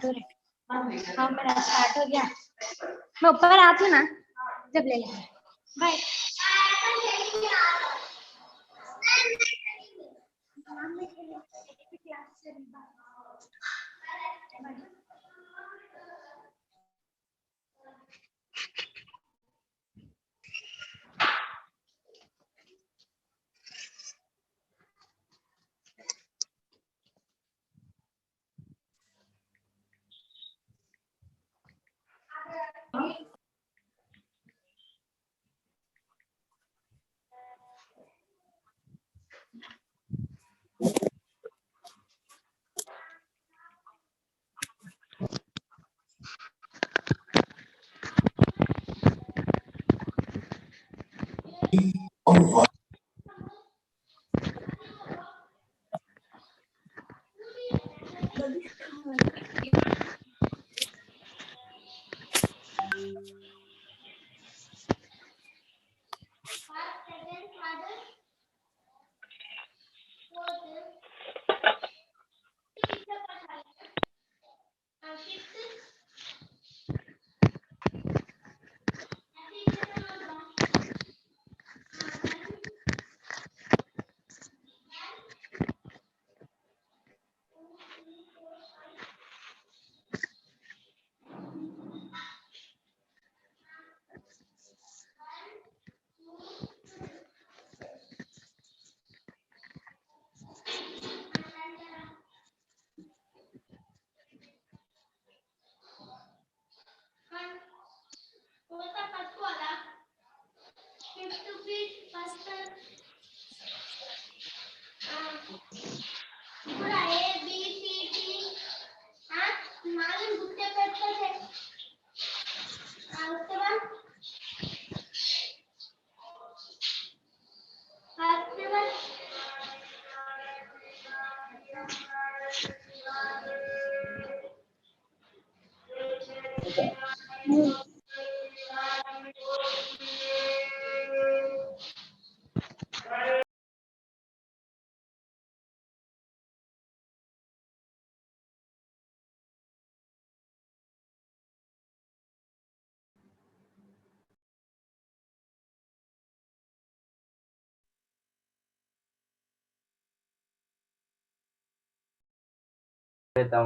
Start हो रहा है। हाँ मेरा स्टार्ट हो गया, मैं ऊपर आती हूँ ना जब ले लेंगे। Bye. Kita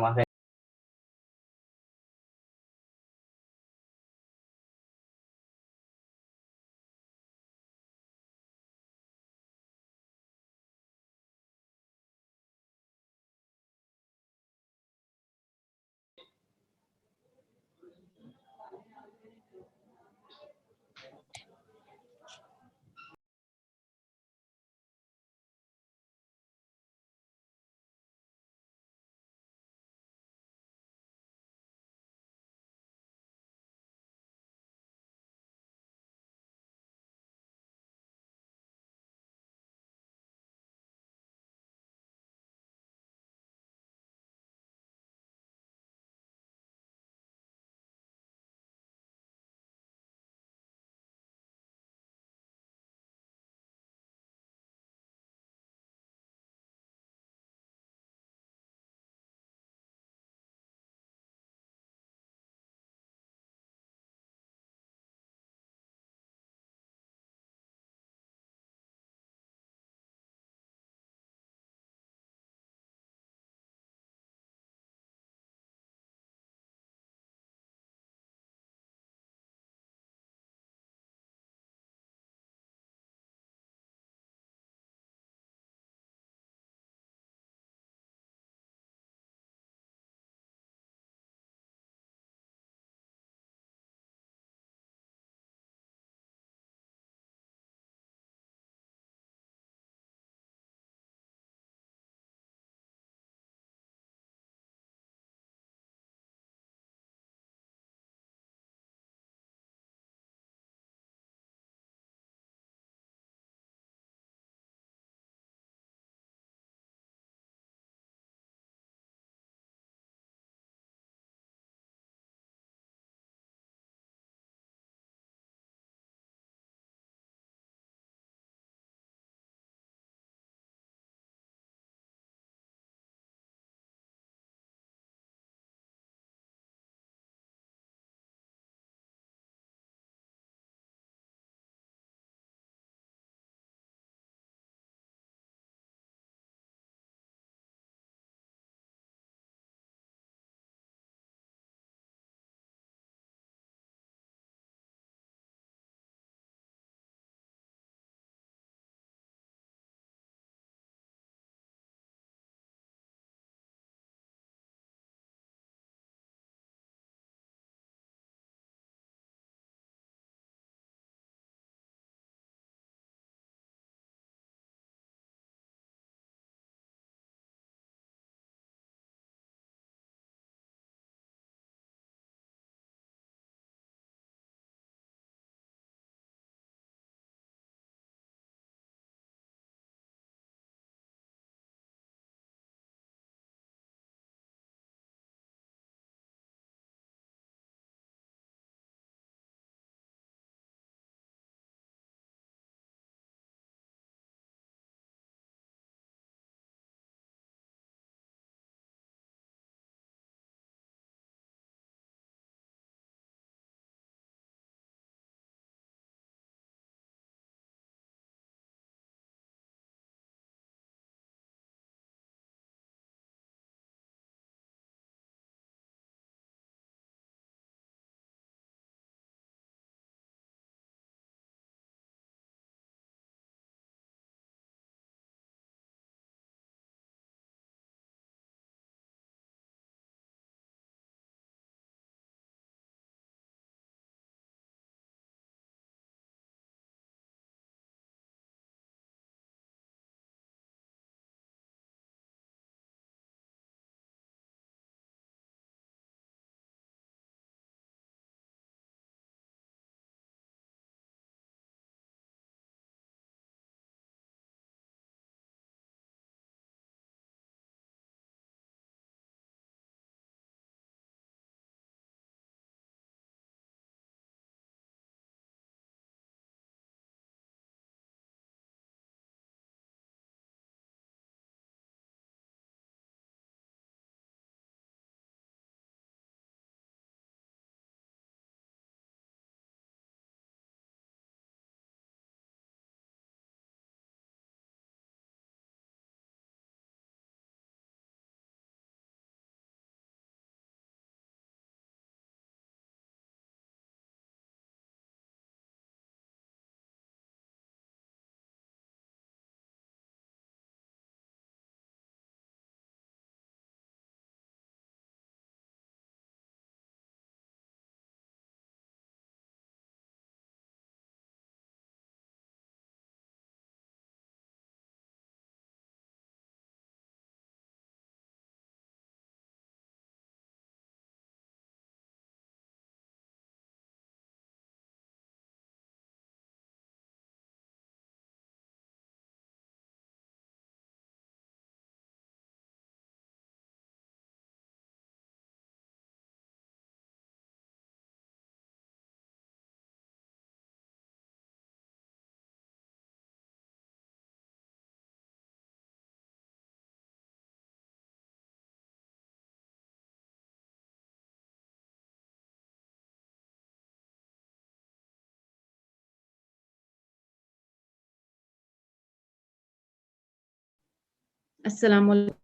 Assalamu alaikum.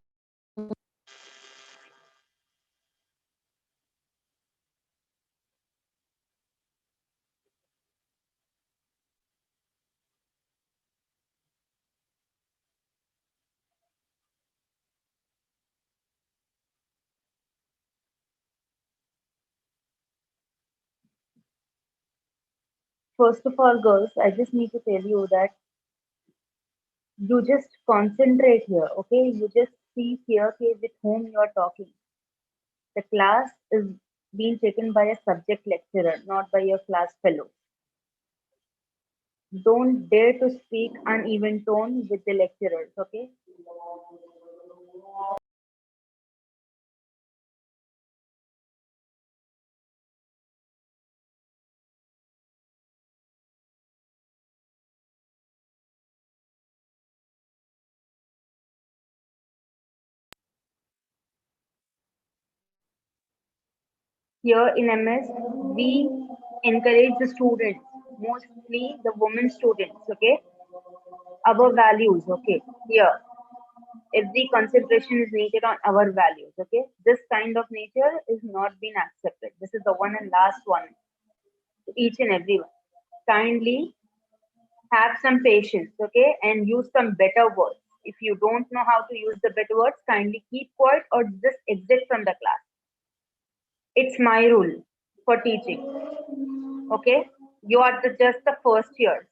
First of all, girls, I just need to tell you that you just concentrate here, okay? You just see here, okay, with whom you are talking. The class is being taken by a subject lecturer, not by your class fellow. Don't dare to speak uneven tone with the lecturers, okay? Here in MS, we encourage the students, mostly the women students, okay? Our values, okay? Here, every concentration is needed on our values, okay? This kind of nature is not being accepted. This is the one and last one to each and everyone. Kindly have some patience, okay? And use some better words. If you don't know how to use the better words, kindly keep quiet or just exit from the class. It's my rule for teaching, okay? You are just the first years.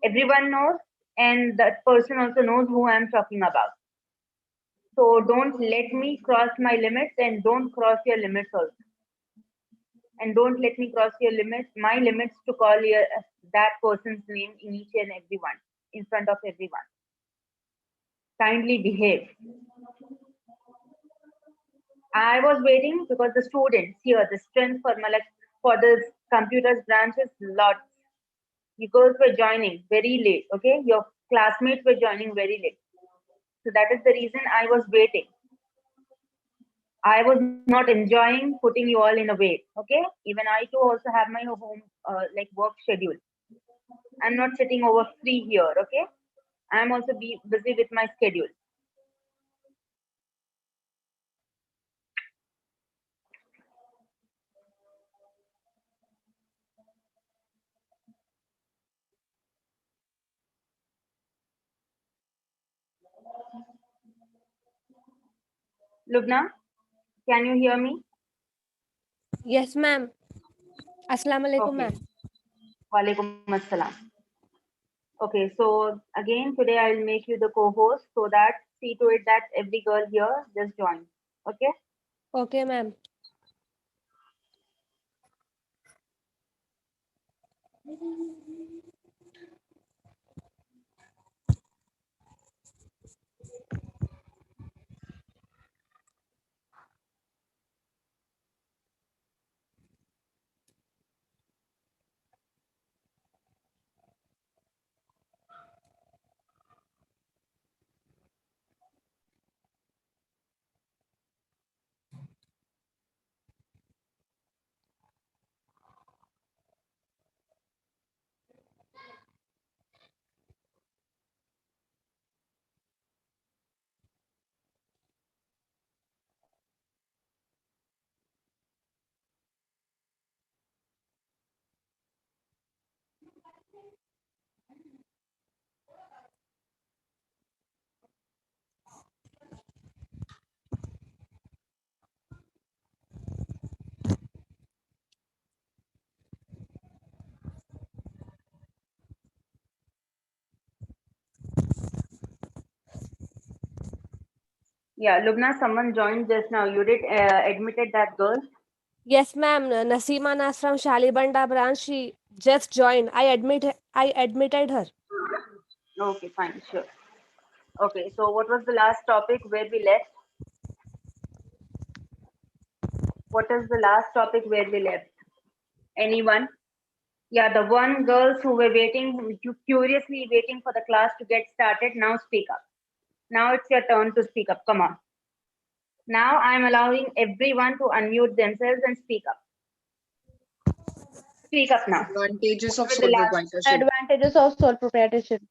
Everyone knows, and that person also knows who I'm talking about. So don't let me cross my limits and don't cross your limits also. And don't let me cross your limits, my limits to call that person's name in each and everyone, in front of everyone. Kindly behave. I was waiting because the students here, the strength for my like for the computers branch is lots. You girls were joining very late, okay? Your classmates were joining very late. So that is the reason I was waiting. I was not enjoying putting you all in a wait, okay? Even I too also have my home like work schedule. I'm not sitting over free here, okay? I'm also busy with my schedule. Lubna, can you hear me? Yes, ma'am. Assalamu alaikum, Okay. ma'am. Walaikum assalam. Okay, so again today I'll make you the co-host so that see to it that every girl here just join. Okay? Okay, ma'am. Yeah, Lubna, someone joined just now. You did admitted that girl. Yes, ma'am. Nasima Nas from Shalibanda branch. She just joined. I admitted her. Okay, fine, sure. Okay, so what was the last topic where we left? What is the last topic where we left? Anyone? Yeah, the one girls who were waiting, curiously waiting for the class to get started. Now speak up. Now it's your turn to speak up. Come on. Now I'm allowing everyone to unmute themselves and speak up. speak up now. Advantages of With the sole last proprietorship. Advantages of sole proprietorship.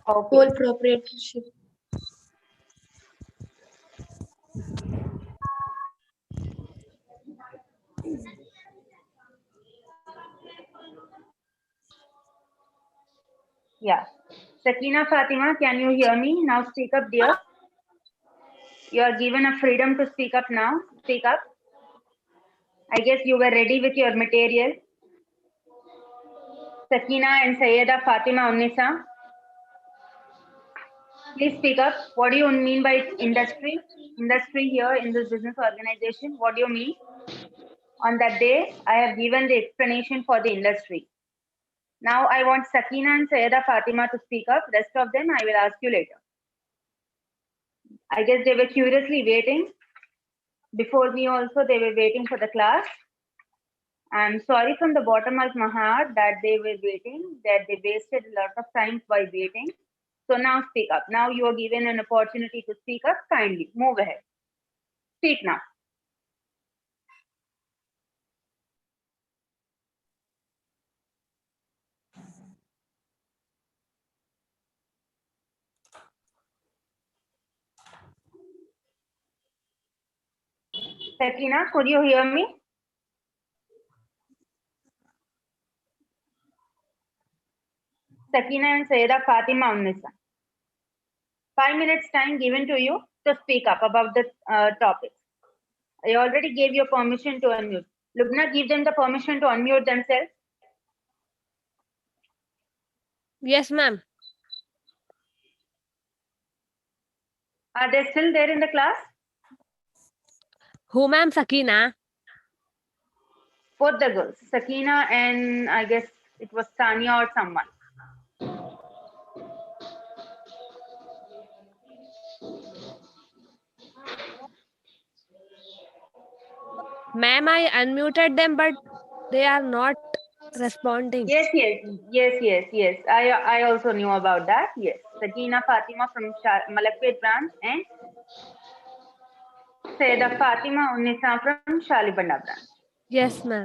Okay. Sole proprietorship. Yeah. Sakina Fatima, can you hear me? Now speak up, dear. You are given a freedom to speak up now. Speak up. I guess you were ready with your material. Sakina and Sayyeda Fatima Unnisa. Please speak up. What do you mean by industry? Industry here in this business organization. What do you mean? On that day, I have given the explanation for the industry. Now I want Sakina and Sayyeda Fatima to speak up. Rest of them I will ask you later. I guess they were curiously waiting. Before me also, they were waiting for the class. I'm sorry from the bottom of my heart that they were waiting, that they wasted a lot of time by waiting. So now speak up. Now you are given an opportunity to speak up. Kindly move ahead. Speak now. Sakina, could you hear me? Sakina and Sayyeda Fatima Unnisa. 5 minutes time given to you to speak up about the topics. I already gave you permission to unmute. Lubna, give them the permission to unmute themselves. Yes, ma'am. Are they still there in the class? Who, ma'am? Sakina? Both the girls, Sakina and I guess it was Tanya or someone. Ma'am, I unmuted them, but they are not responding. Yes. I also knew about that. Yes, Sakina Fatima from Malakpet branch and Sayyida Fatima Unnisa from Shalibanda branch. Yes, ma'am.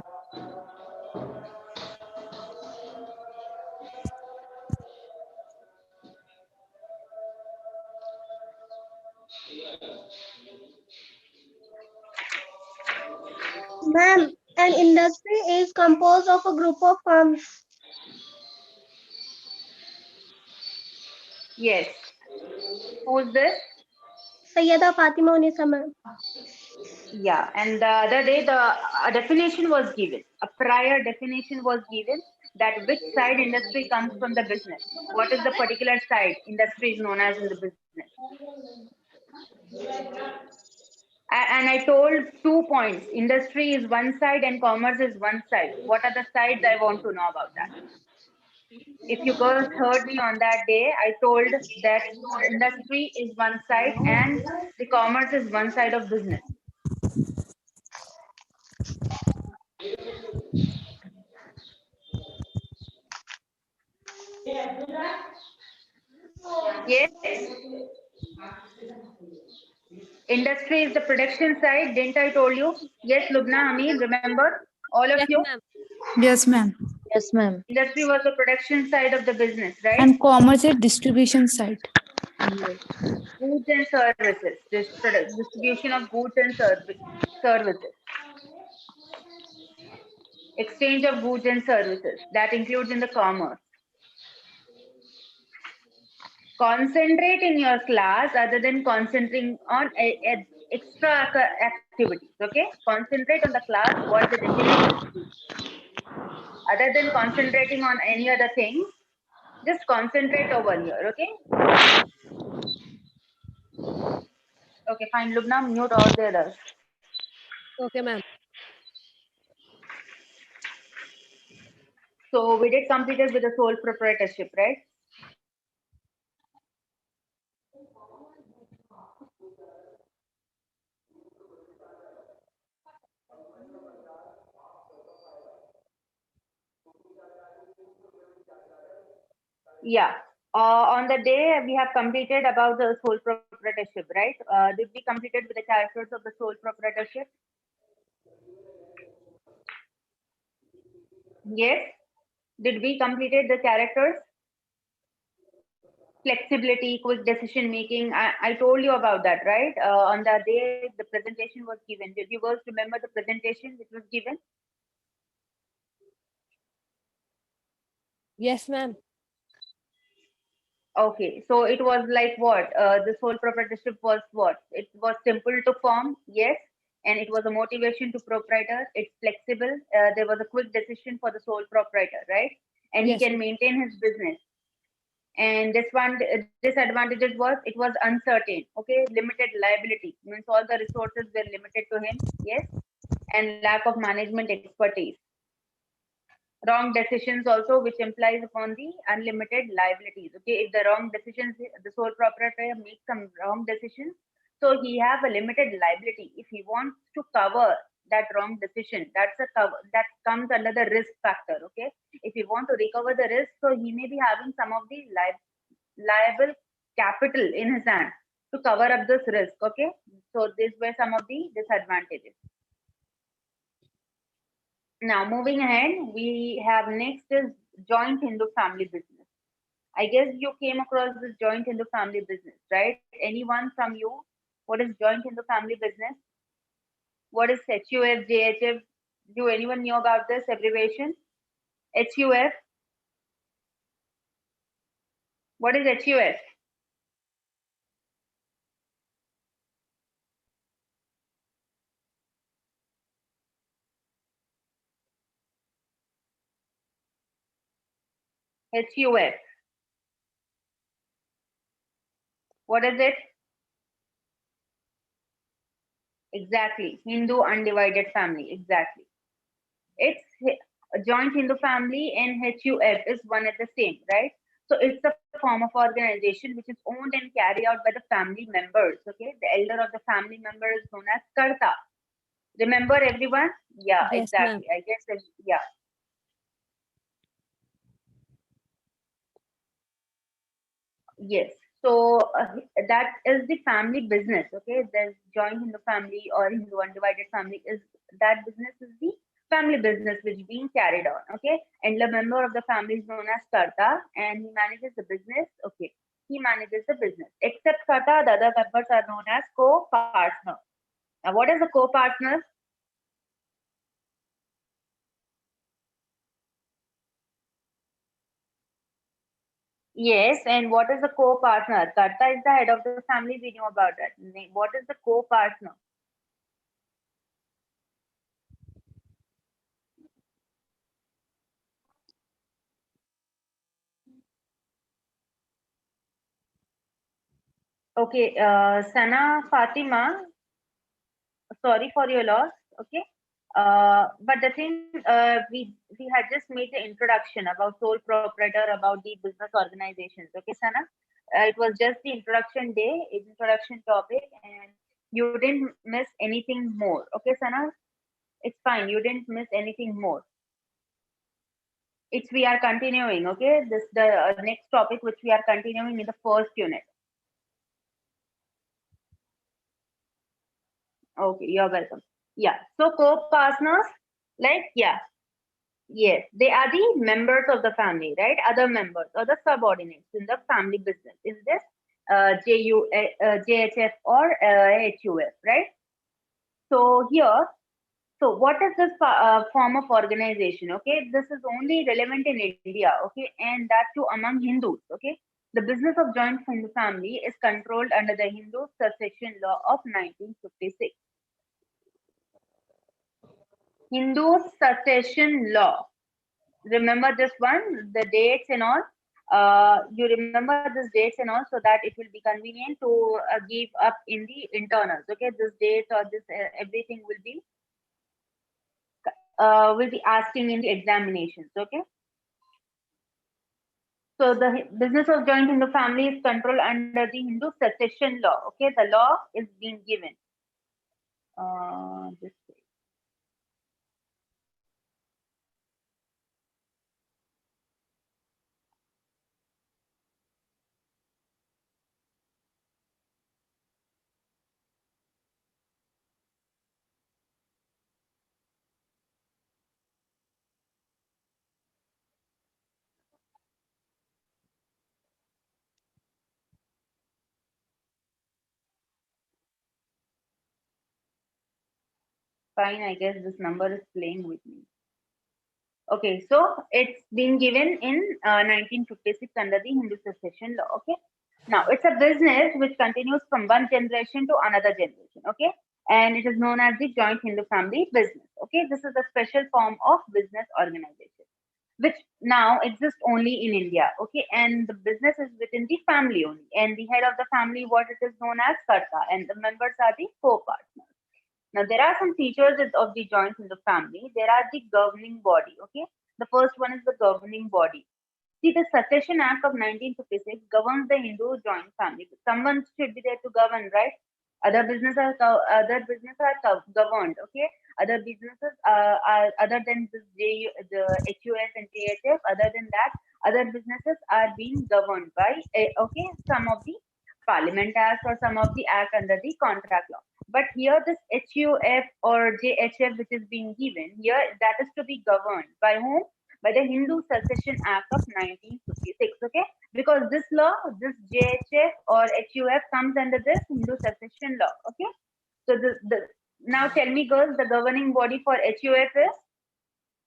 Ma'am, an industry is composed of a group of firms. Yes. Who's this? Sayyeda Fatima Unisa, ma'am. Yeah, and the other day a definition was given, a prior definition was given that which side industry comes from the business. What is the particular side industry is known as in the business? And I told 2 points. Industry is one side and commerce is one side. What are the sides? I want to know about that. If you girls heard me on that day, I told that industry is one side and the commerce is one side of business. Yes. Industry is the production side. Didn't I told you? Yes, Lubna, Amir, remember? All of Yes, you? ma'am. Yes, ma'am. Yes, ma'am. Industry was the production side of the business, right? And commerce is distribution side. Goods and services. Distribution of goods and services. Exchange of goods and services. That includes in the commerce. Concentrate in your class other than concentrating on extra activities. Okay? Concentrate on the class, what the definition is. Other than concentrating on any other thing, just concentrate over here. Okay? Okay, fine. Lubna, mute all the others. Okay, ma'am. So we did completed with the sole proprietorship, right? Yeah. On the day we have completed about the sole proprietorship, right? Did we completed with the characters of the sole proprietorship? Yes. Did we completed the characters? Flexibility, quick decision making. I told you about that, right? On the day the presentation was given. Did you guys remember the presentation which was given? Yes, ma'am. Okay, so it was like what? The sole proprietorship was what? It was simple to form, yes, and it was a motivation to proprietor. It's flexible. There was a quick decision for the sole proprietor, right? And he Yes, can ma'am. maintain his business. And this one, disadvantages was it was uncertain. Okay, limited liability means all the resources were limited to him. Yes, and lack of management expertise. Wrong decisions also, which implies upon the unlimited liabilities. Okay, if the wrong decisions, the sole proprietor makes some wrong decisions, so he have a limited liability. If he wants to cover that wrong decision, that's a cover that comes under the risk factor. Okay, if he want to recover the risk, so he may be having some of the liable capital in his hand to cover up this risk. Okay, so these were some of the disadvantages. Now, moving ahead, we have next is joint Hindu family business. I guess you came across this joint Hindu family business, right? Anyone from you? What is joint Hindu family business? What is HUF, JHF? Do anyone know about this abbreviation? HUF? What is HUF? HUF. What is it? Exactly. Hindu undivided family. Exactly. It's a joint Hindu family and HUF is one and the same, right? So it's a form of organization which is owned and carried out by the family members. Okay, the elder of the family member is known as Karta. Remember everyone? Yeah, Yes, ma'am. exactly. I guess yeah. Yes. So that is the family business. Okay, there's joint Hindu family or Hindu undivided family is that business is the family business which being carried on. Okay, and the member of the family is known as Karta, and he manages the business. Okay, he manages the business. Except Karta, the other members are known as co-partner. Now, what is a co-partner? Yes, and what is the co-partner? Karta is the head of the family. We know about that. What is the co-partner? Okay, Sana Fatima, sorry for your loss. Okay, but the thing we had just made the introduction about sole proprietor, about the business organizations. Okay, Sana, it was just the introduction day, introduction topic, and you didn't miss anything more. Okay, Sana, it's fine. You didn't miss anything more. It's we are continuing. Okay, this the next topic which we are continuing in the first unit. Okay, you're welcome. Yeah. So co-partners, like yeah, yes, they are the members of the family, right? Other members or the subordinates in the family business. Is this JHF or HUF, right? So here, so what is this form of organization? Okay, this is only relevant in India, okay, and that too among Hindus, okay. The business of joint Hindu family is controlled under the Hindu Succession Law of 1956. Hindu Succession Law. Remember this one, the dates and all. You remember these dates and all so that it will be convenient to give up in the internals. Okay, this date or this everything will be asking in the examinations. Okay, so the business of joint Hindu family is controlled under the Hindu Succession Law. Okay, the law is being given. Just Fine, I guess this number is playing with me. Okay, so it's been given in 1956 under the Hindu succession law. Okay, now it's a business which continues from one generation to another generation. Okay, and it is known as the joint Hindu family business. Okay, this is a special form of business organization which now exists only in India. Okay, and the business is within the family only, and the head of the family, what it is known as Karta, and the members are the co-partners. Now, there are some features of the joint in the family. There are the governing body. Okay, the first one is the governing body. See, the Succession Act of 1956 governs the Hindu joint family. Someone should be there to govern, right? Other businesses are governed. Okay, other businesses are other than the HUF and JHF. Other than that, other businesses are being governed by okay, some of the Parliament Act or some of the act under the contract law. But here this HUF or JHF which is being given here, that is to be governed by whom? By the Hindu Succession Act of 1956. Okay, because this law, this JHF or HUF comes under this Hindu Succession law. Okay, so now tell me, girls, the governing body for HUF is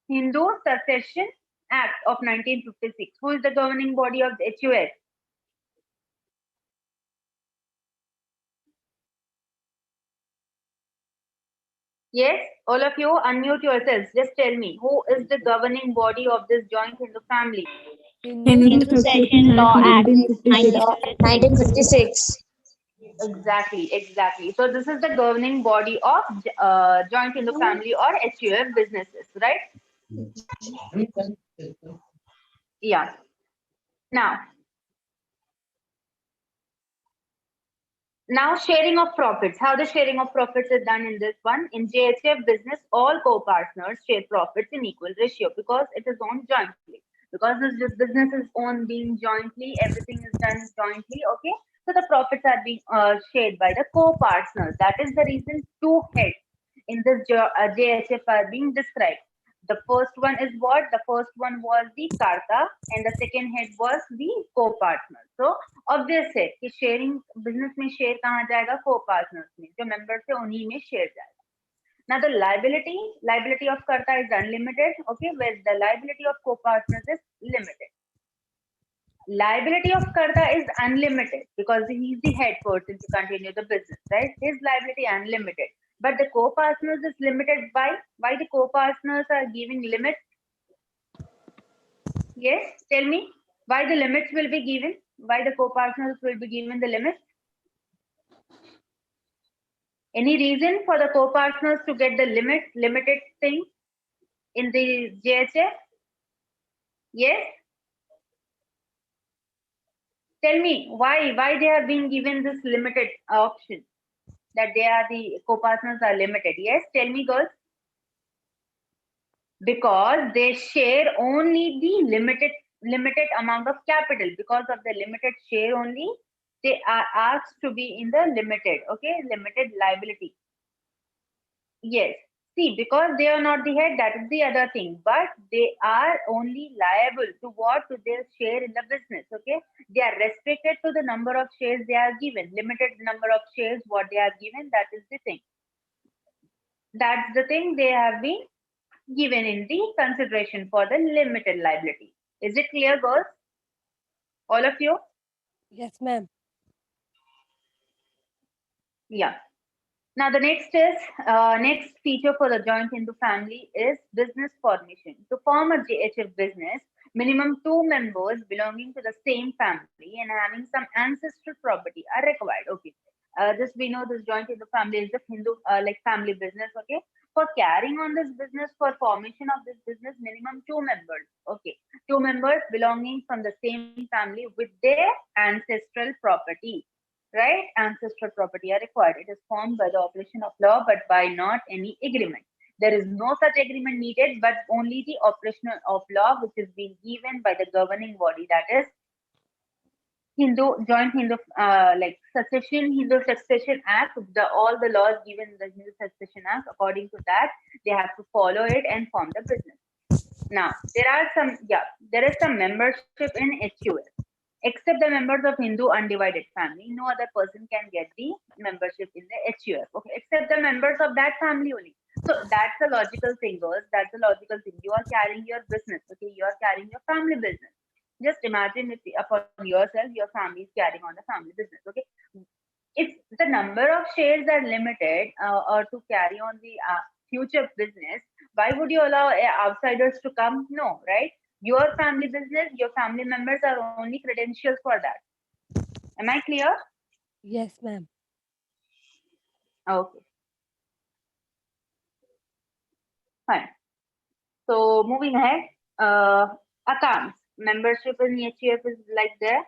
Hindu Succession Act of 1956. Who is the governing body of the HUF? Yes, all of you unmute yourselves. Just tell me, who is the governing body of this joint Hindu family? Hindu Succession Law Act 1956. 1956. Exactly. So this is the governing body of joint Hindu family or HUF businesses, right? Yeah. Now sharing of profits. How the sharing of profits is done in this one? In JHF business, all co-partners share profits in equal ratio because it is owned jointly. Because this business is owned being jointly, everything is done jointly. Okay, so the profits are being shared by the co-partners. That is the reason two heads in this JHF are being described. The first one is what? The first one was the Karta, and the second head was the co-partner. So obvious है कि sharing business में share कहाँ जाएगा को-पार्टनर्स में, जो members है उन्हीं में शेयर जाएगा. Now the liability of Karta is unlimited, okay, where the liability of co-partners is limited. Liability of Karta is unlimited because he is the head person to continue the business, right? His liability unlimited, but the co-partners is limited by why the co-partners are giving limits. Yes, tell me why the limits will be given. Why the co-partners will be given the limits? Any reason for the co-partners to get the limited thing in the JHF? Yes? Tell me why they have been given this limited option that they are the co-partners are limited. Yes, tell me, girls. Because they share only the limited amount of capital. Because of the limited share only, they are asked to be in the limited, okay, limited liability. Yes, see, because they are not the head, that is the other thing, but they are only liable to what? To their share in the business, okay. They are restricted to the number of shares they are given, limited number of shares what they are given, that is the thing. That's the thing they have been given in the consideration for the limited liability. Is it clear, girls? All of you? Yes, ma'am. Yeah. Now the next feature for the joint Hindu family is business formation. To form a JHF business, minimum 2 members belonging to the same family and having some ancestral property are required. Okay. This we know this joint Hindu family is the Hindu like family business. Okay. For carrying on this business, for formation of this business, minimum 2 members. Okay. 2 members belonging from the same family with their ancestral property. Right? Ancestral property are required. It is formed by the operation of law, but by not any agreement. There is no such agreement needed, but only the operation of law, which is being given by the governing body, that is joint Hindu like Hindu Succession Act. All the laws given in the Hindu Succession Act, according to that, they have to follow it and form the business. Now there is some membership in HUF. Except the members of Hindu undivided family, no other person can get the membership in the HUF. Okay, except the members of that family only. So that's a logical thing, girls. That's a logical thing. You are carrying your business, okay? You are carrying your family business. Just imagine if upon yourself, your family is carrying on the family business, okay? If the number of shares are limited or to carry on the future business, why would you allow outsiders to come? No, right? Your family business, your family members are only credentials for that. Am I clear? Yes, ma'am. Okay, fine. So moving ahead, accounts. Membership in HUF is like there.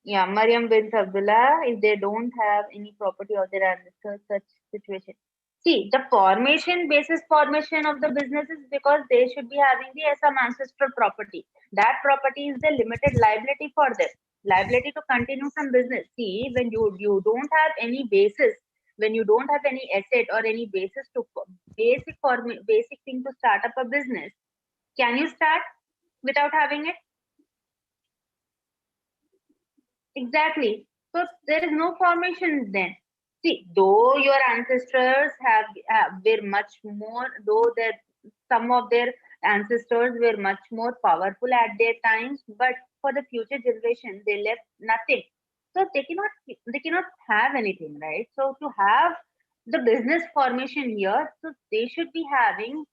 Yeah, Mariam bin Abdullah, if they don't have any property or there are such situation. See, the formation of the business is because they should be having some ancestral property. That property is the limited liability for them. Liability to continue some business. See, when you don't have any basis, when you don't have any asset or any basis to basic thing to start up a business, can you start without having it? Exactly. So there is no formation then. See, though your ancestors were much more, though that some of their ancestors were much more powerful at their times, but for the future generation they left nothing. So they cannot have anything, right? So to have the business formation here, so they should be having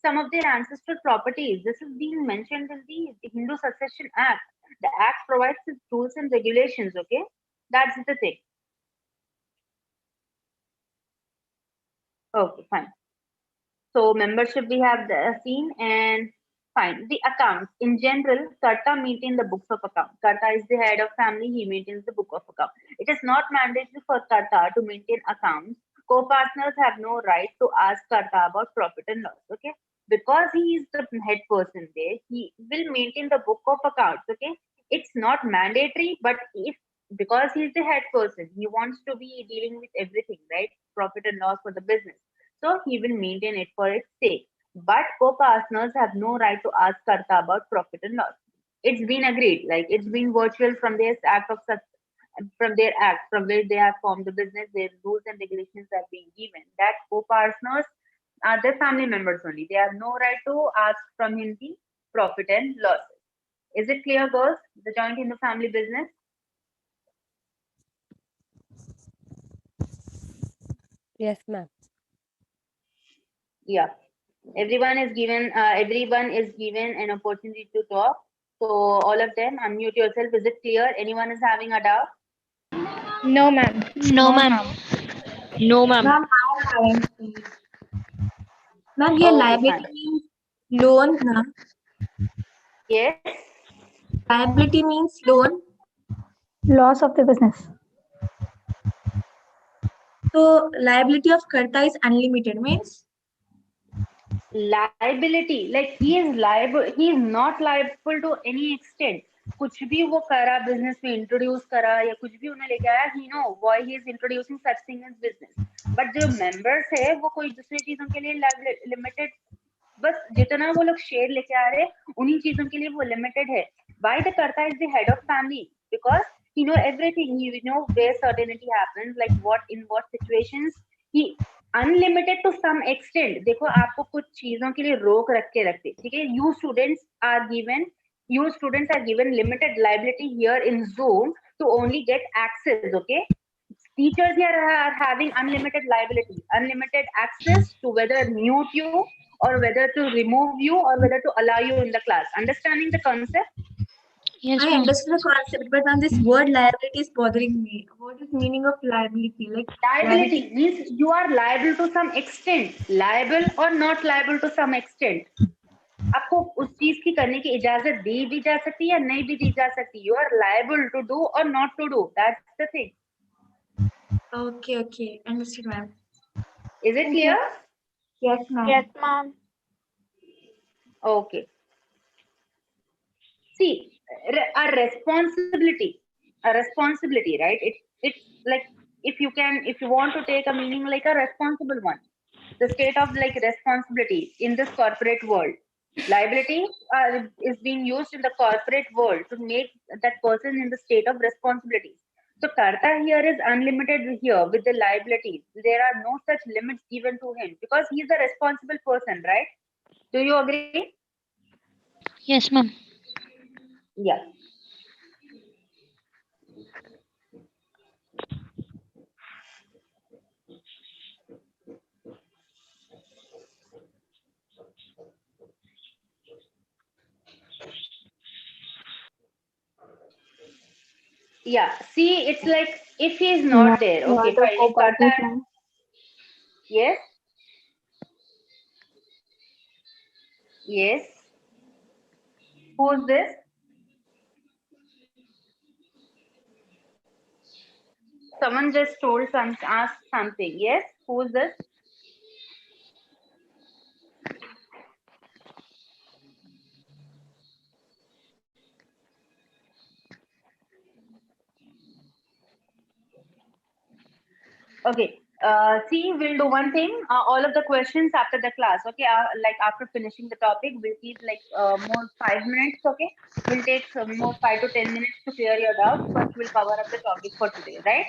some of their ancestral properties. This is being mentioned in the Hindu Succession Act. The Act provides its rules and regulations, okay? That's the thing. Okay, fine. So membership we have seen, and fine. The accounts. In general, Karta maintains the books of account. Karta is the head of family, he maintains the book of account. It is not mandatory for Karta to maintain accounts. Co-partners have no right to ask Karta about profit and loss, okay? Because he is the head person there, he will maintain the book of accounts, okay? It's not mandatory, but if because he's the head person, he wants to be dealing with everything, right? Profit and loss for the business. So he will maintain it for its sake. But co-partners have no right to ask Karta about profit and loss. It's been agreed, like it's been virtual from their act of from their act, from where they have formed the business, their rules and regulations are being given. That co-partners are their family members only. They have no right to ask from him the profit and loss. Is it clear, girls? The joint in the family business? Yes, ma'am. Yeah. Everyone is given an opportunity to talk. So all of them, unmute yourself. Is it clear? Anyone is having a doubt? No, ma'am. No, ma'am. No, ma'am. Ma'am, I am having. Ma'am, here Okay, liability fine. means loan, ma'am. Yes. Liability means loan. Loss of the business. So liability of Karta is unlimited means Liability, like he is liable, he is not liable to any extent. कुछ भी वो करा business में introduce करा या कुछ भी उन्हें लेके आया, he know why he is introducing such thing as business. But जो मेंबर्स है वो कोई दूसरी चीजों के लिए लिमिटेड, बस जितना वो लोग शेयर लेके आ रहे हैं उन्हीं चीजों के लिए वो लिमिटेड है. Why the Karta is the head of family? Because he know everything. He know where certainty happens, like in what situations. He unlimited to some extent. देखो आपको कुछ चीजों के लिए रोक रख के रखते, ठीक है? You students are given limited liability here in Zoom to only get access, okay? Teachers here are having unlimited liability, unlimited access to whether mute you or whether to remove you or whether to allow you in the class. Understanding the concept? Yes, I understand the concept, but ma'am, this word liability is bothering me. What is meaning of liability? Like Liability means you are liable to some extent, liable or not liable to some extent. आपको उस चीज की करने की इजाजत दी भी जा सकती है या नहीं भी दी जा सकती. You are liable to do or not to do. That's the thing. okay, understood, ma'am. Is it clear? Yes, ma'am. Yes, ma'am. Okay. See, a responsibility, right? It's like if you want to take a meaning like a responsible one, the state of like responsibility in this corporate world. Liability is being used in the corporate world to make that person in the state of responsibility. So Karta here is unlimited here with the liabilities. There are no such limits given to him because he is a responsible person, right? Do you agree? Yes, ma'am. Yeah. Yeah. See, it's like if he is Ma'am, not there, you are okay, the fine. If Karta, co-partners, ma'am. yes, yes. Who's this? Someone just told some, asked something. Yes. Who's this? Okay. See, we'll do one thing. All of the questions after the class. Okay. Like after finishing the topic, we'll keep like more 5 minutes. Okay. We'll take some more 5 to 10 minutes to clear your doubts. First, we'll cover up the topic for today, right?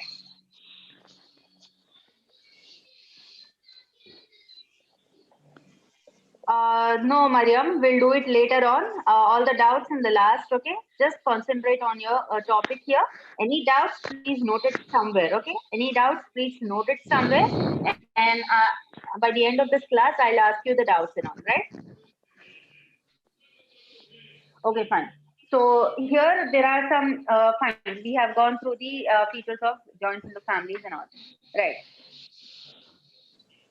No, Mariam, we'll do it later on. All the doubts in the last, okay? Just concentrate on your topic here. Any doubts, please note it somewhere, okay? Any doubts, please note it somewhere. And by the end of this class, I'll ask you the doubts and all, right? Okay, fine. So here there are some, fine, we have gone through the features of joints in the families and all, right?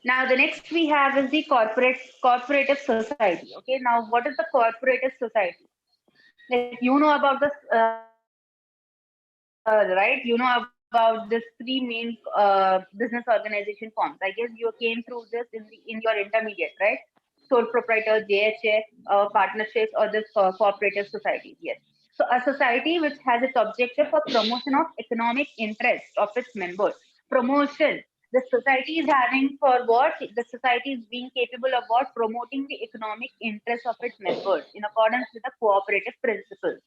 Now the next we have is the cooperative society. Okay, now what is the cooperative society? Like you know about this, right? You know about this three main business organization forms. I guess you came through this in your intermediate, right? Sole proprietor, JHA, partnerships, or this cooperative societies. Yes. So a society which has its objective for promotion of economic interest of its members. Promotion. The society is having for what? The society is being capable of what? Promoting the economic interest of its members in accordance with the cooperative principles.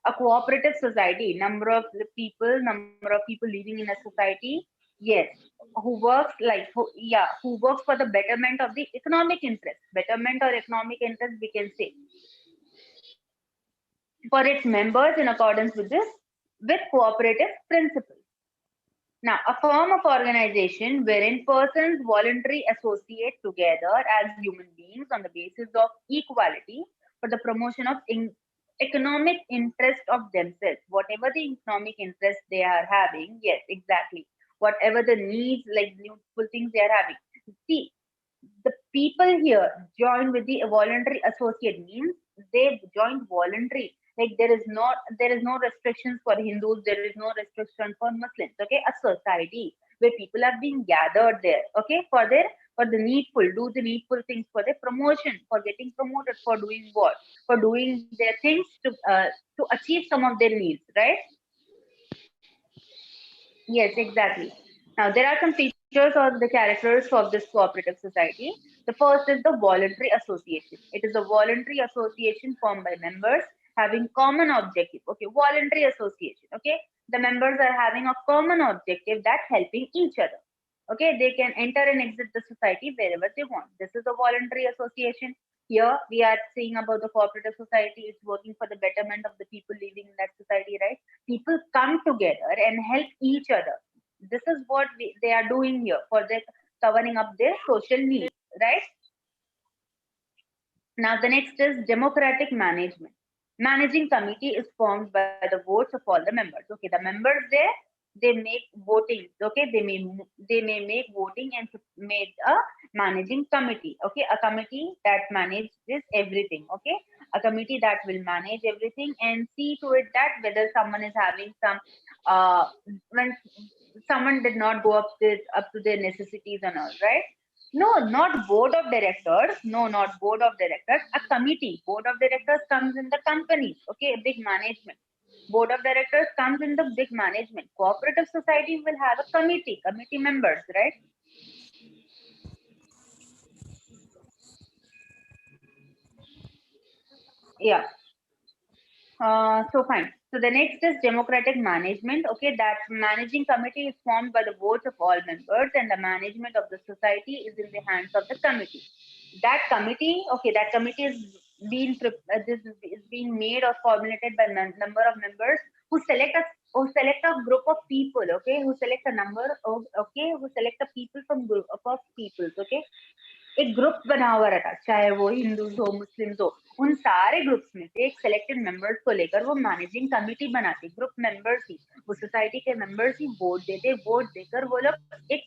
A cooperative society, number of people living in a society, yes, who works like who works for the betterment of the economic interest, betterment or economic interest, we can say, for its members in accordance with this, with cooperative principles. Now, a form of organization wherein persons voluntarily associate together as human beings on the basis of equality for the promotion of economic interest of themselves. Whatever the economic interest they are having, yes, exactly. Whatever the needs, like useful things they are having. See, the people here join with the voluntary associate means they join voluntary. Like there is no restrictions for Hindus, there is no restriction for Muslims. Okay, a society where people are being gathered there. Okay, for the needful, do the needful things for their promotion, for getting promoted, for doing what, for doing their things to achieve some of their needs. Right? Yes, exactly. Now, there are some features or the characters of this cooperative society. The first is the voluntary association. It is a voluntary association formed by members having common objective. Okay, voluntary association. Okay, the members are having a common objective that helping each other. Okay, they can enter and exit the society wherever they want. This is a voluntary association. Here we are seeing about the cooperative society. It's working for the betterment of the people living in that society, right? People come together and help each other. This is what they are doing here for their covering up their social needs, right? Now the next is democratic management. Managing committee is formed by the votes of all the members. Okay, the members there, they make voting. Okay, they may make voting and make a managing committee. Okay, a committee that manages everything. Okay, a committee that will manage everything and see to it that whether someone is having some when someone did not go up to their necessities and all, right? No, not board of directors. No, not board of directors. A committee. Board of directors comes in the companies. Okay, big management. Board of directors comes in the big management. Cooperative society will have a committee members, right? Yeah. So fine. So the next is democratic management. Okay, that managing committee is formed by the votes of all members, and the management of the society is in the hands of the committee. That committee, okay, that committee is this is being made or formulated by number of members who select a group of people. Okay, who select a number of who select a people from group of peoples. Okay, एक group बना हुआ रहता, चाहे वो Hindus हो Muslims हो, उन सारे ग्रुप्स में से एक सिलेक्टेड मेंबर्स को लेकर वो मैनेजिंग कमिटी बनाती, ग्रुप मेंबर्स ही, वो सोसाइटी के मेंबर्स ही वोट देते, वोट देकर वो लोग एक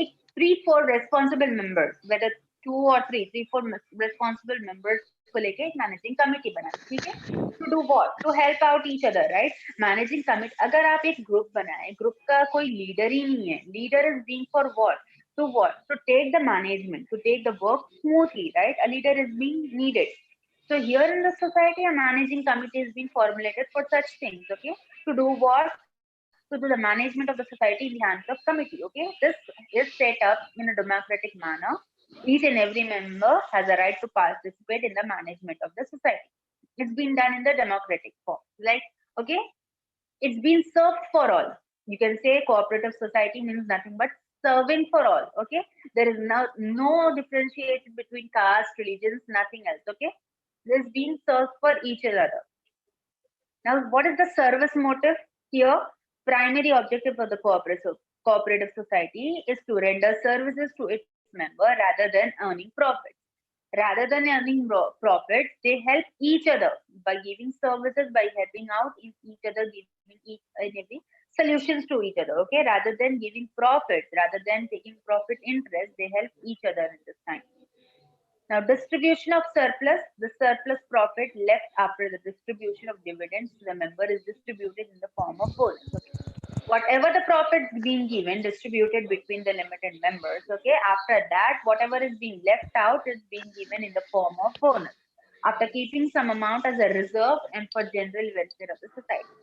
एक 3-4 responsible members, whether 2 or 3-4 responsible members को लेके एक मैनेजिंग कमिटी बनाती, ठीक है, to do what, to help out each other, right. Managing committee, अगर आप एक ग्रुप बनाए, ग्रुप का कोई लीडर ही नहीं है, leader is being for what, to what? To take the management, to take the work smoothly, right? A leader is being needed. So here in the society, a managing committee is being formulated for such things, okay? To do what? To do the management of the society in the hands of committee, okay? This is set up in a democratic manner. Each and every member has a right to participate in the management of the society. It's been done in the democratic form, like, okay? It's been served for all. You can say cooperative society means nothing but serving for all, okay? There is no differentiation between caste, religions, nothing else, okay? This being served for each other. Now, what is the service motive here? Primary objective of the cooperative society is to render services to its member rather than earning profits. Rather than earning profits, they help each other by giving services, by helping out each other, giving each and every solutions to each other, okay? Rather than giving profits, rather than taking profit interest, they help each other in this time. Now, distribution of surplus, the surplus profit left after the distribution of dividends to the member is distributed in the form of bonus, okay? Whatever the profits being given, distributed between the limited members, okay? After that, whatever is being left out is being given in the form of bonus, after keeping some amount as a reserve and for general welfare of the society.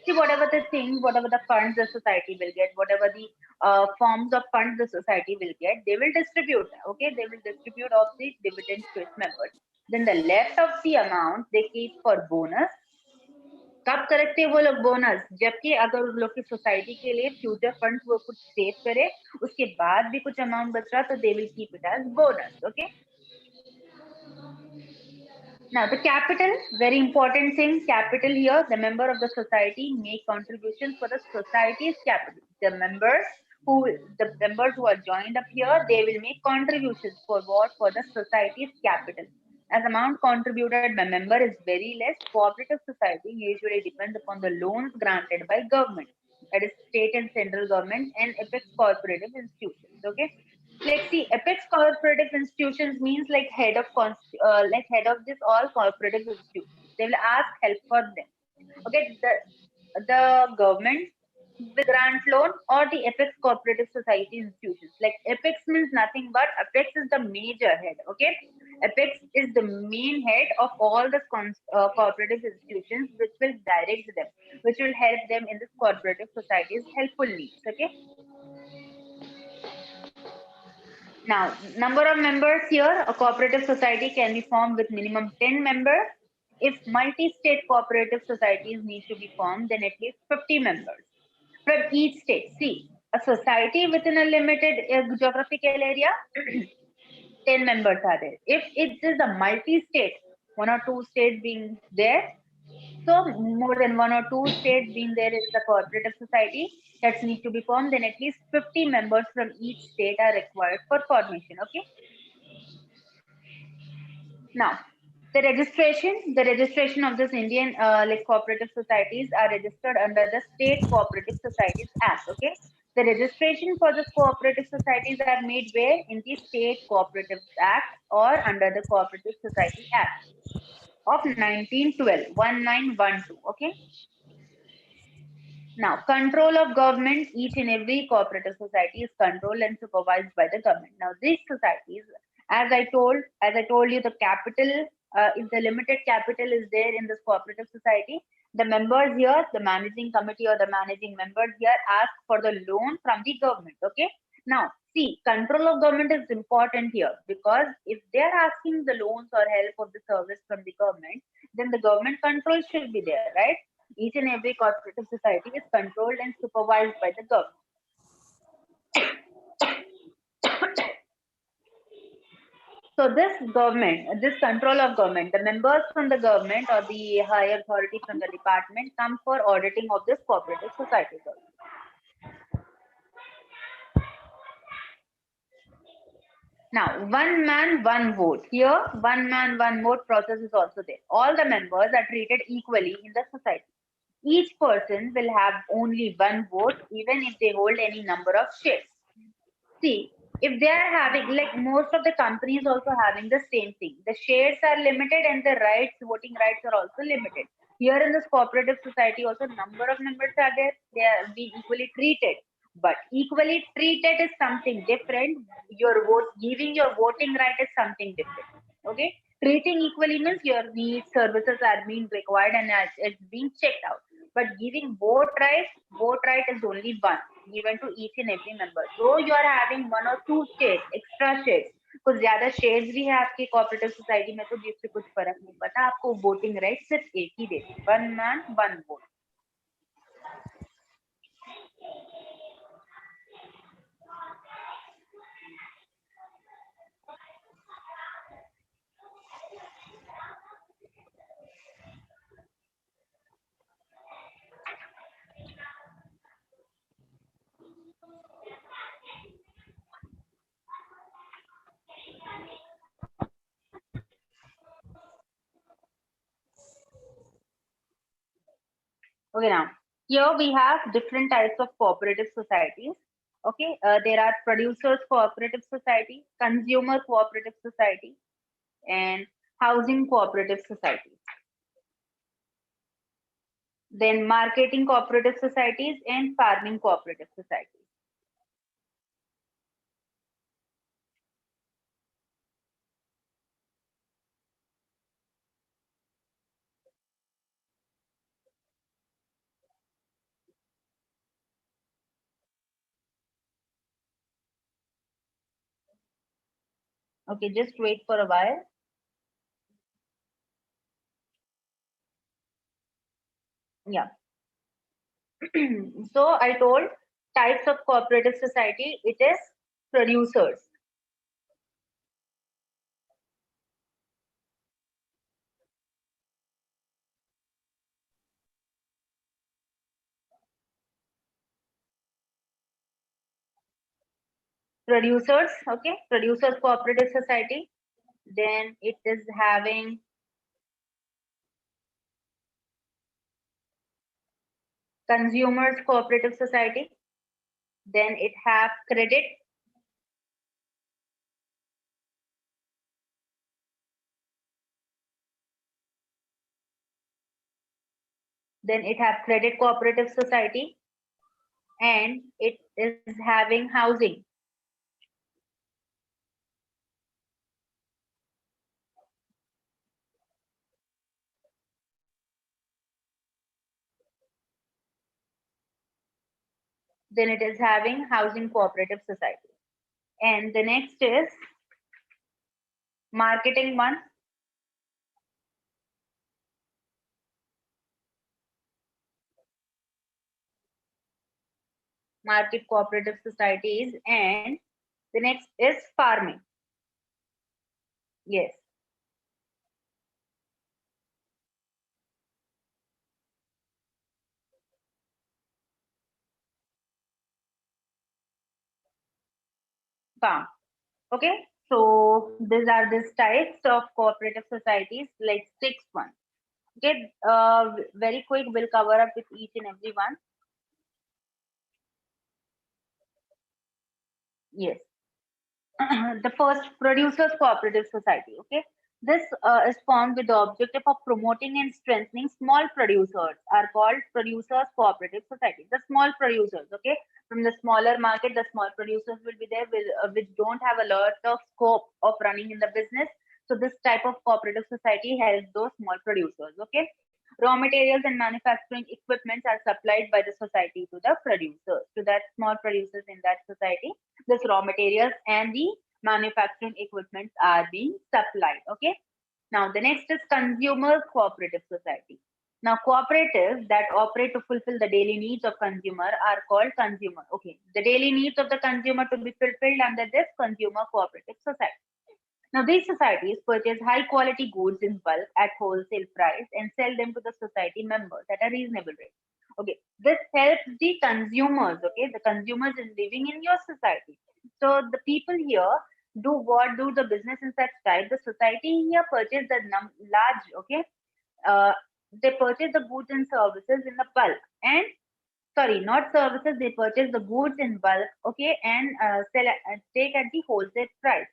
See, whatever the things, whatever the funds the society will get, whatever the forms of funds the society will get, they will distribute, okay? They will distribute of the dividends to its members. Then the left of the amount they keep for bonus. कब correct है वो लोग bonus? जबकि अगर उन लोग की society के लिए फ्यूचर फंड वो कुछ सेव करे, उसके बाद भी कुछ अमाउंट बच रहा तो they will keep it as bonus, okay? Now the capital, very important thing, capital here, the member of the society make contributions for the society's capital. The members who are joined up here, they will make contributions for what? For the society's capital. As amount contributed by member is very less, cooperative society usually depends upon the loans granted by government, that is state and central government, and apex cooperative institutions, okay? Like, see, apex cooperative institutions means like head of this all cooperative institutions. They will ask help for them. Okay, the government will grant loan or the apex cooperative society institutions. Like apex means nothing but apex is the major head. Okay, apex is the main head of all the cooperative institutions, which will direct them, which will help them in this cooperative society's helpful needs. Okay. Now, number of members here, a cooperative society can be formed with minimum 10 members. If multi-state cooperative societies need to be formed, then at least 50 members from each state. See, a society within a limited geographical area, 10 members are there. If it is a multi-state, 1 or 2 states being there, so more than 1 or 2 states being there in the cooperative society that need to be formed, then at least 50 members from each state are required for formation, okay? Now, the registration of this Indian like cooperative societies are registered under the State Cooperative Societies Act, okay? The registration for the cooperative societies are made where? In the State Cooperative Act or under the Cooperative Society Act of 1912, 1912, okay? Now, control of government, each and every cooperative society is controlled and supervised by the government. Now, these societies, as I told you, the capital, if the limited capital is there in this cooperative society, the members here, the managing committee or the managing members here ask for the loan from the government, okay? Now, see, control of government is important here because if they are asking the loans or help of the service from the government, then the government control should be there, right? Each and every cooperative society is controlled and supervised by the government. So this government, this control of government, the members from the government or the higher authority from the department come for auditing of this cooperative society. Now, one man, one vote. Here, one man, one vote process is also there. All the members are treated equally in the society. Each person will have only one vote, even if they hold any number of shares. See, if they are having, like most of the companies also having the same thing, the shares are limited and the rights, voting rights are also limited. Here in this cooperative society also number of members are there, they are being equally treated. But equally treated is something different. Your vote, giving your voting right is something different. Okay? Treating equally means your needs, services are being required and it's being checked out. But giving vote right is only one given to each and every member. Though you are having one or two shares, extra shares, कुछ ज्यादा shares भी है आपकी cooperative society में तो जिससे कुछ फर्क नहीं पड़ता, आपको वोटिंग राइट सिर्फ एक ही देते, one man one vote. Okay, now here we have different types of cooperative societies. Okay, there are producers cooperative society, consumer cooperative society, and housing cooperative society. Then marketing cooperative societies and farming cooperative societies. Okay, just wait for a while. Yeah. So I told types of cooperative society, it is producers. Producers, okay, producers cooperative society. Then it is having consumers cooperative society. Then it have credit. Then it have credit cooperative society. And it is having housing. Then it is having housing cooperative society. And the next is marketing one. Market cooperative societies, and the next is farming. Yes. Farm. Okay, so these are these types of cooperative societies, like 6 1. Okay, very quick, we'll cover up with each and every one. Yes. The first, producers cooperative society. Okay, this is formed with the objective of promoting and strengthening small producers, are called producers cooperative society. The small producers, okay, from the smaller market, the small producers will be there with, which don't have a lot of scope of running in the business. So this type of cooperative society helps those small producers. Okay, raw materials and manufacturing equipments are supplied by the society to the producers, to that small producers in that society. This raw materials and the manufacturing equipment are being supplied. Okay, now the next is consumer cooperative society. Now, cooperatives that operate to fulfill the daily needs of consumer are called consumer. Okay, the daily needs of the consumer to be fulfilled under this consumer cooperative society. Now, these societies purchase high quality goods in bulk at wholesale price and sell them to the society members at a reasonable rate. Okay, this helps the consumers. Okay, the consumers is living in your society. So the people here do the business in such type. The society here purchase the large. Okay, uh, they purchase the goods and services in the bulk and sorry, not services. They purchase the goods in bulk. Okay, and take at the wholesale price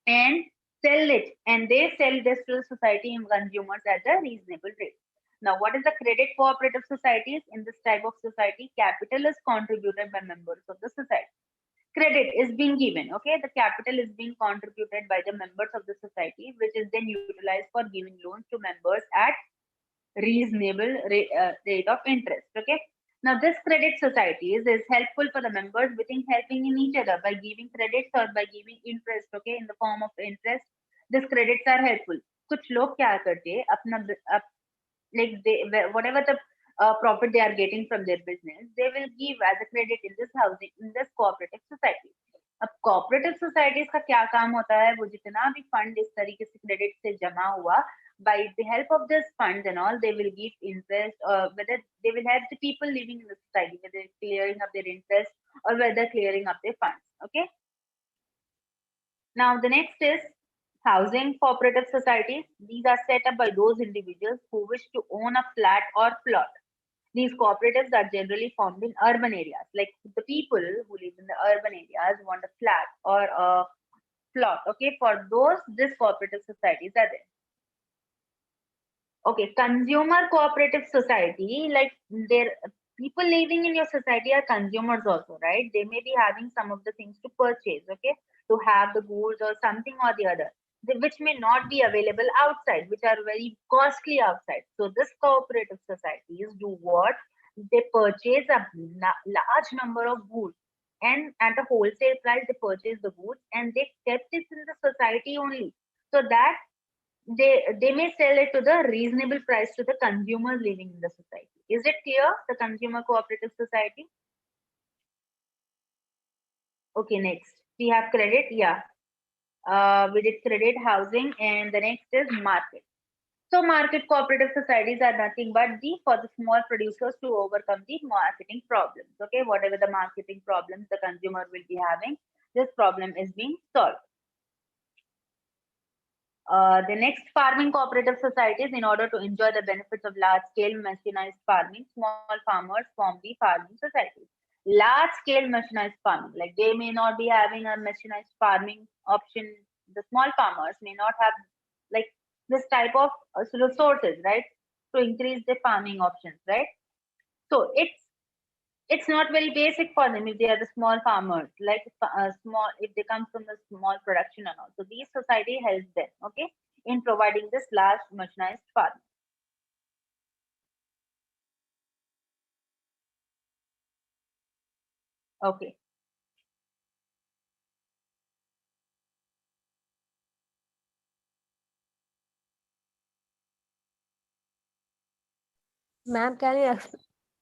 and sell it, and they sell this to the society and consumers at a reasonable rate. Now, what is the credit cooperative societies? In this type of society, capital is contributed by members of the society. Credit is being given, okay? The capital is being contributed by the members of the society, which is then utilized for giving loans to members at reasonable rate of interest, okay? Now, this credit societies is helpful for the members within helping in each other by giving credits or by giving interest, okay, in the form of interest. These credits are helpful. कुछ लोग क्या करते हैं अपना like they whatever the profit they are getting from their business, they will give as a credit in this housing in this cooperative society. अब cooperative societies का क्या काम होता है? वो जितना भी fund इस तरीके से credit से जमा हुआ, by the help of this funds and all, they will give interest, or whether they will help the people living in the society, whether clearing up their interest or whether clearing up their funds. Okay. Now the next is housing cooperative societies. These are set up by those individuals who wish to own a flat or plot. These cooperatives are generally formed in urban areas. Like the people who live in the urban areas want a flat or a plot. Okay, for those, this cooperative societies are there. Okay, consumer cooperative society, like their people living in your society are consumers also, right? They may be having some of the things to purchase, okay, to have the goods or something or the other, which may not be available outside, which are very costly outside. So this cooperative societies do what? They purchase a large number of goods, and at a wholesale price they purchase the goods and they kept it in the society only, so that they may sell it to the reasonable price to the consumers living in the society. Is it clear? The consumer cooperative society. Okay, next we have credit. Yeah, we did credit, housing, and the next is market. So market cooperative societies are nothing but for the small producers to overcome the marketing problems. Okay, whatever the marketing problems the consumer will be having, this problem is being solved. The next, farming cooperative societies. In order to enjoy the benefits of large-scale mechanized farming, small farmers form the farming societies. Large-scale mechanized farming, like they may not be having a mechanized farming option. The small farmers may not have like this type of resources, right, to increase their farming options, right? So it's not very basic for them if they are the small farmers, like small, if they come from the small production and all. So these society helps them, okay, in providing this large mechanized farming. Okay. Ma'am, can you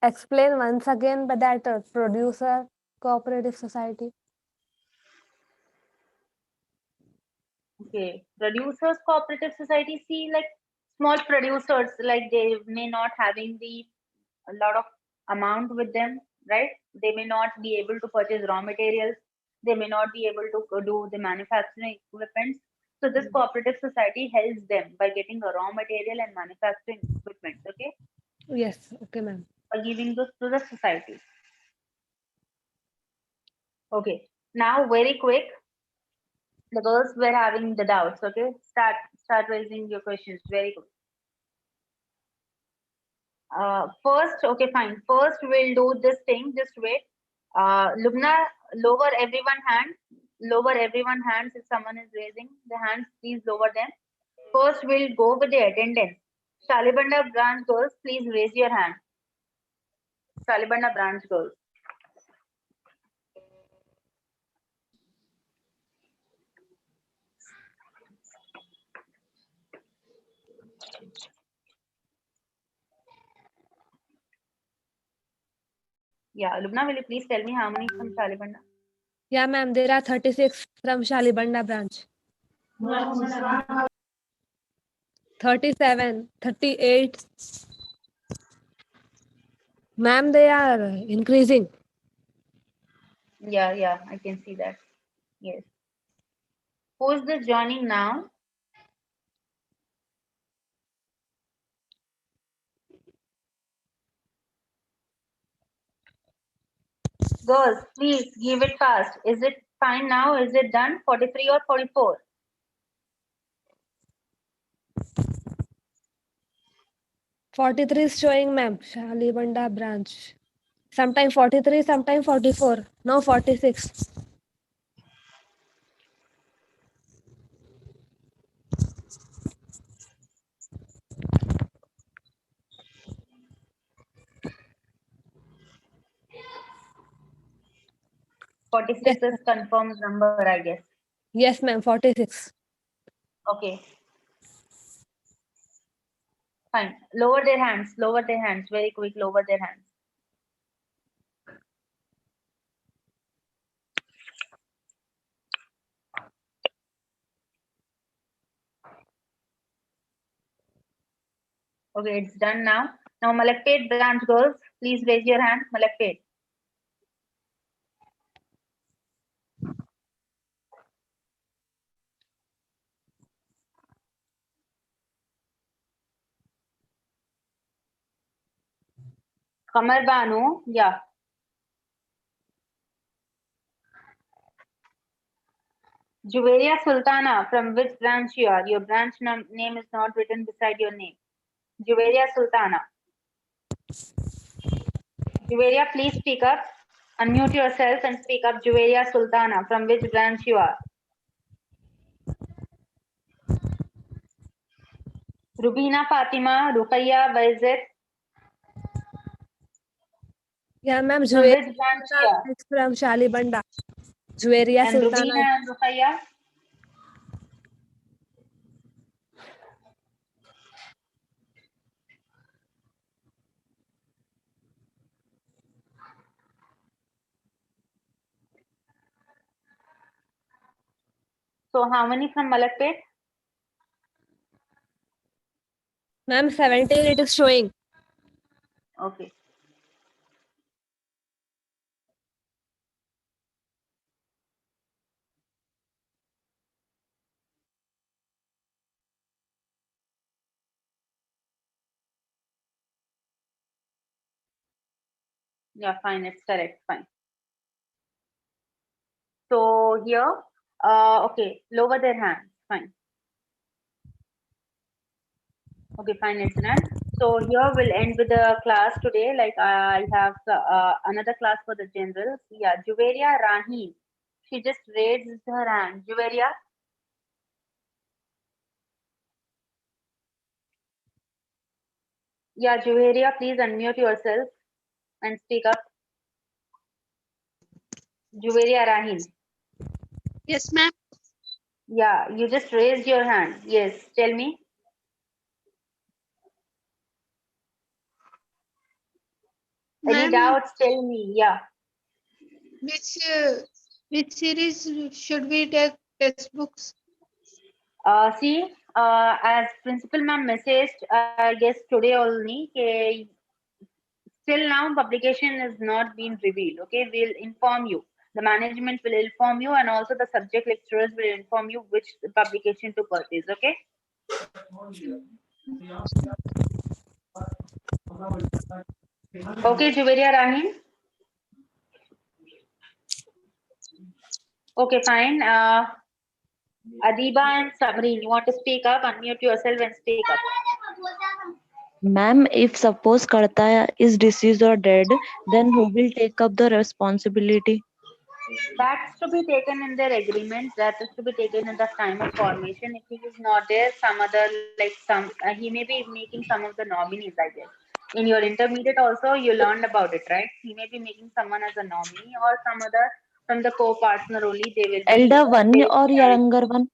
explain once again by that producer cooperative society? Okay, producers cooperative society, see, like small producers, like they may not having the a lot of amount with them, right? They may not be able to purchase raw materials. They may not be able to do the manufacturing equipment. So this cooperative society helps them by getting the raw material and manufacturing equipment, okay? Yes, okay, ma'am. By giving this to the society. Okay, now very quick, the girls were having the doubts, okay? Start raising your questions very quick. First, okay, fine. First, we'll do this thing. Just wait. Lubna, lower everyone hands. Lower everyone hands. If someone is raising the hands, please lower them. First, we'll go with the attendance. Shalibanda branch girls, please raise your hand. Shalibanda branch girls. Yeah, Lubna, will you please tell me how many from Shalibanda? Yeah, ma'am. There are 36 from Shalibanda branch. 37, 38. Ma'am, they are increasing. Yeah, I can see that. Yes. Who is this joining now? Girls, please give it fast. Is it fine now? Is it done? 43 or 44? 43 is showing, ma'am. Shalibanda branch. Sometime 43, sometime 44. No, 46. Yes, 46 is confirmed number, I guess. yes, ma'am. 46. Okay. Fine. Lower their hands. Lower their hands. Very quick. Lower their hands. Okay, it's done now. Now, Malakpet branch girls, please raise your hand. Malakpet. Kamar Banu, yeah. Juveria Sultana, from which branch you are? Your branch name is not written beside your name. Juveria Sultana. Juveria, please speak up. Unmute yourself and speak up. Juveria Sultana, from which branch you are? Rubina Fatima, Ruqayya, Waizet, Yeah, ma'am. from which branch you Sultana are? is from Shalibanda. Juveria And Sultana. Rubina and Ruqayya? So how many from Malakpet? Ma'am, 17 it is showing. Okay. Yeah, fine, it's correct, fine. So here, okay, lower their hands, fine. Okay, fine, it's done. So here we'll end with the class today. Like I have another class for the generals. Yeah, Juveria Rahim. She just raised her hand. Juveria. Yeah, Juveria, please unmute yourself and speak up. Juveria Rahim. Yes, ma'am. Yeah, you just raised your hand. Yes, tell me. Any Ma'am, doubts? Tell me. Yeah. which series should we take textbooks? See, as principal ma'am messaged, I guess today only, still now publication is not being revealed. Okay, we'll inform you. The management will inform you, and also the subject lecturers will inform you which publication to purchase. Okay. Okay, Juveria Rahim. Okay, fine. Adiba and Sabreen, you want to speak up? Unmute yourself and speak up. Ma'am, if suppose Karta is deceased or dead, then who will take up the responsibility? That's to be taken in their agreement. That is to be taken in the time of formation. If he is not there, some other he may be making some of the nominees, I guess. In your intermediate also, you learned about it, right? He may be making someone as a nominee or some other from the co-partner only. They will be Elder one or they, younger one?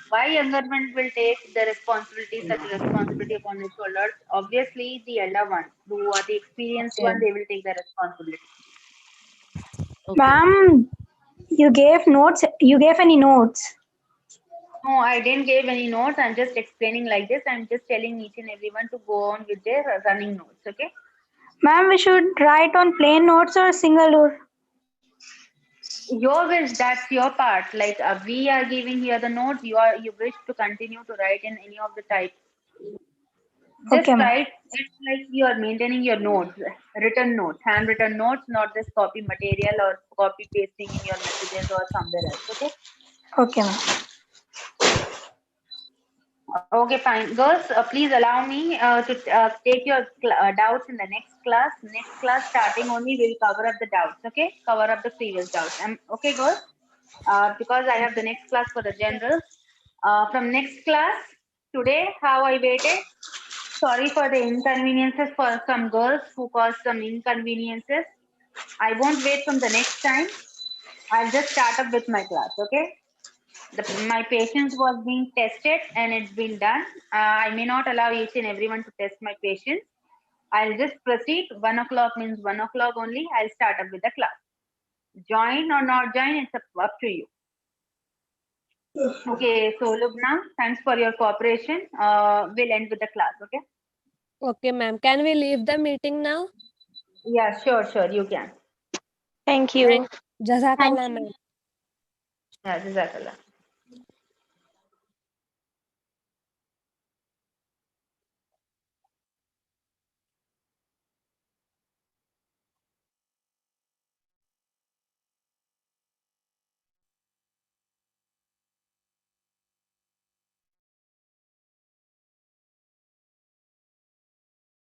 Why younger one will take the responsibility, such responsibility upon his shoulders? Obviously, the elder one, who are the experienced one, they will take the responsibility. Okay. Ma'am, you gave notes. You gave any notes? No, I didn't give any notes. I'm just explaining like this. I'm just telling each and everyone to go on with their running notes. Okay. Ma'am, we should write on plain notes or single or? Your wish, that's your part. Like we are giving here the notes. You wish to continue to write in any of the type. Just Okay, ma'am. write. It's like you are maintaining your notes, written notes, handwritten notes, not this copy material or copy pasting in your messages or somewhere else. Okay. Okay, ma'am. Okay, fine. Girls, please allow me to take your doubts in the next class. Next class starting only, we'll cover up the doubts, okay? Cover up the previous doubts. Okay, girls? Because I have the next class for the general. From next class, today, how I waited. Sorry for the inconveniences for some girls who caused some inconveniences. I won't wait from the next time. I'll just start up with my class, okay? My patience was being tested and it's been done. I may not allow each and everyone to test my patience. I'll just proceed. 1 o'clock means 1 o'clock only. I'll start up with the class. Join or not join, it's up to you. Okay, so Lubna, thanks for your cooperation. We'll end with the class, okay? Okay, ma'am. Can we leave the meeting now? Yeah, sure, you can. Thank you. Jazakallah, ma'am. Yeah, Jazakallah.